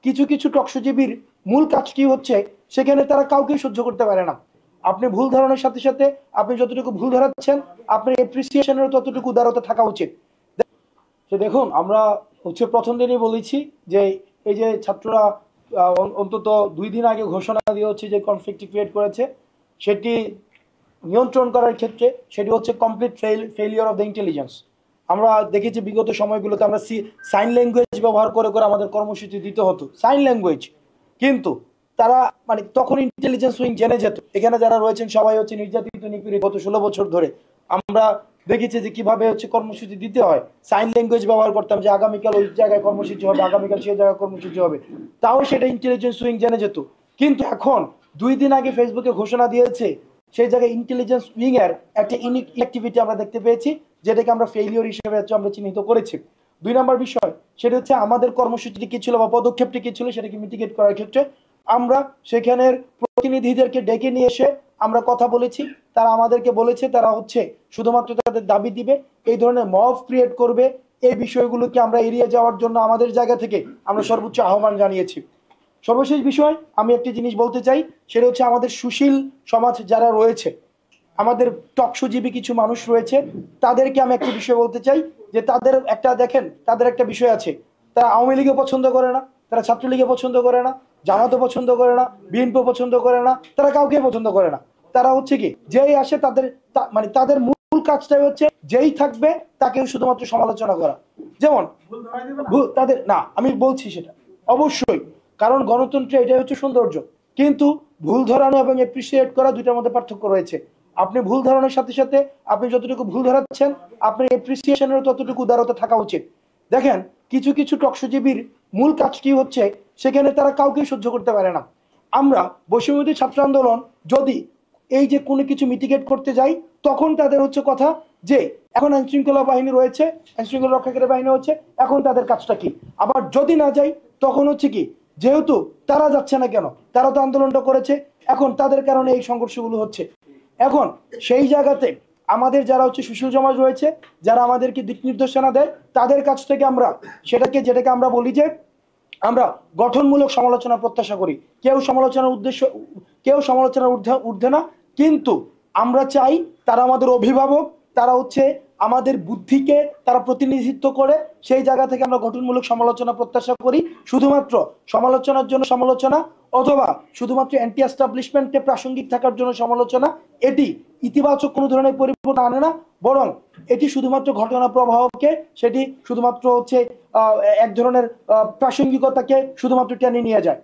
কিছু কিছু টকশোজীবীর মূল কাজটি হচ্ছে সেখানে তারা কাউকে সহ্য করতে পারে না। আপনি ভুল ধারণার সাথে সাথে আপনি যতটুকু ভুল ধরাচ্ছেন আপনার এপ্রিসিয়েশনেরও ততটুকু উদারতা থাকা উচিত। দেখুন, আমরা হচ্ছে প্রথম দিনই বলেছি যে এই যে ছাত্ররা অন্তত 2 দিন আগে ঘোষণা দিয়ে হচ্ছে যে কনফ্লিক্ট ক্রিয়েট করেছে, সেটি নিয়ন্ত্রণ করার ক্ষেত্রে সেটি হচ্ছে complete failure of the intelligence. আমরা দেখেছি বিগত সময়গুলোতে আমরা সাইন ল্যাঙ্গুয়েজ ব্যবহার করে করে আমাদের কর্মসূচি দিতে হতো, সাইন ল্যাঙ্গুয়েজ, কিন্তু তারা মানে তখন ইন্টেলিজেন্স উইং জেনে যেত এখানে যারা রয়েছেন সবাই হচ্ছে নির্যাতিত নিপীড়িত গত 16 বছর ধরে। আমরা দেখেছি যে কিভাবে হচ্ছে কর্মসূচি দিতে হয়, সাইন ল্যাঙ্গুয়েজ ব্যবহার করতাম যে আগামীকাল ওই জায়গায় কর্মসূচি হবে, আগামীকাল সেই জায়গায় কর্মসূচি হবে, তাও সেটা ইন্টেলিজেন্স উইং জেনে যেত। কিন্তু এখন 2 দিন আগে ফেসবুকে ঘোষণা দিয়েছে, সেই জায়গায় ইন্টেলিজেন্স উইং এর একটা ইউনিক অ্যাক্টিভিটি আমরা দেখতে পেয়েছি, যেটাকে আমরা ফেলিওর হিসেবে আমরা চিহ্নিত করেছি। 2 নম্বর বিষয় সেটা হচ্ছে আমাদের কর্মসূচিটি কি ছিল বা পদক্ষেপটি কি ছিল সেটাকে মিটিগেট করার ক্ষেত্রে আমরা সেখানের প্রতিনিধিদেরকে ডেকে নিয়ে এসে আমরা কথা বলেছি। তারা আমাদেরকে বলেছে তারা হচ্ছে শুধুমাত্র তাদের দাবি দিবে, এই ধরনের মব ক্রিয়েট করবে, এই বিষয়গুলোকে আমরা এড়িয়ে যাওয়ার জন্য আমাদের জায়গা থেকে আমরা সর্বোচ্চ আহ্বান জানিয়েছি। সর্বশেষ বিষয় আমি একটি জিনিস বলতে চাই, সেটা হচ্ছে আমাদের সুশীল সমাজ যারা রয়েছে, আমাদের টকশোজীবী কিছু মানুষ রয়েছে, তাদেরকে আমি একটা বিষয় বলতে চাই যে তাদের একটা দেখেন তাদের একটা বিষয় আছে, তারা আওয়ামী লীগও পছন্দ করে না, তারা ছাত্রলীগে পছন্দ করে না, জামাতও পছন্দ করে না, বিএনপি পছন্দ করে না, তারা কাউকে পছন্দ করে না। তারা হচ্ছে কি যেই আসে তাদের মানে তাদের মূল কাজটাই হচ্ছে যেই থাকবে তাকে শুধুমাত্র সমালোচনা করা। যেমন তাদের না, আমি বলছি সেটা অবশ্যই, কারণ গণতন্ত্রে এটাই হচ্ছে সৌন্দর্য, কিন্তু ভুল ধরানো এবং এপ্রিসিয়েট করা দুইটার মধ্যে পার্থক্য রয়েছে। আপনি ভুল ধরানোর সাথে সাথে আপনি যতটুকু ভুল ধরাচ্ছেন আপনার এপ্রিসিয়েশনেরও ততটুকু উদারতা থাকা উচিত। দেখেন, কিছু কিছু টকশোজীবীর মূল কাজটি হচ্ছে সেখানে তারা কাউকে সহ্য করতে পারে না। আমরা বৈষম্যবিরোধী ছাত্র আন্দোলন যদি এই যে কোনো কিছু মিটিগেট করতে যাই, তখন তাদের হচ্ছে কথা যে এখন আইন শৃঙ্খলা বাহিনী রয়েছে, আইন শৃঙ্খলা রক্ষাকারী বাহিনী হচ্ছে, এখন তাদের কাজটা কি। আবার যদি না যাই তখন হচ্ছে কি, যেহেতু তারা যাচ্ছে না কেন, তারা তো আন্দোলনটা করেছে, এখন তাদের কারণে এই সংঘর্ষগুলো হচ্ছে। এখন সেই জায়গাতে আমাদের যারা হচ্ছে সুশীল সমাজ রয়েছে, যারা আমাদেরকে দিক নির্দেশনা দেয়, তাদের কাছ থেকে আমরা যেটাকে আমরা বলি যে আমরা গঠনমূলক সমালোচনা প্রত্যাশা করি। কেউ সমালোচনার ঊর্ধ্বে না, কিন্তু আমরা চাই তারা আমাদের অভিভাবক, তারা হচ্ছে আমাদের বুদ্ধিকে তারা প্রতিনিধিত্ব করে, সেই জায়গা থেকে আমরা গঠনমূলক সমালোচনা প্রত্যাশা করি। শুধুমাত্র সমালোচনার জন্য সমালোচনা অথবা শুধুমাত্র অ্যান্টি এস্টাবলিশমেন্টে প্রাসঙ্গিক থাকার জন্য সমালোচনা, এটি ইতিবাচক কোনো ধরনের পরিবর্তন আনে না, বরং এটি শুধুমাত্র ঘটনা প্রবাহকে, সেটি শুধুমাত্র হচ্ছে এক ধরনের প্রাসঙ্গিকতাকে শুধুমাত্র টেনে নিয়ে যায়।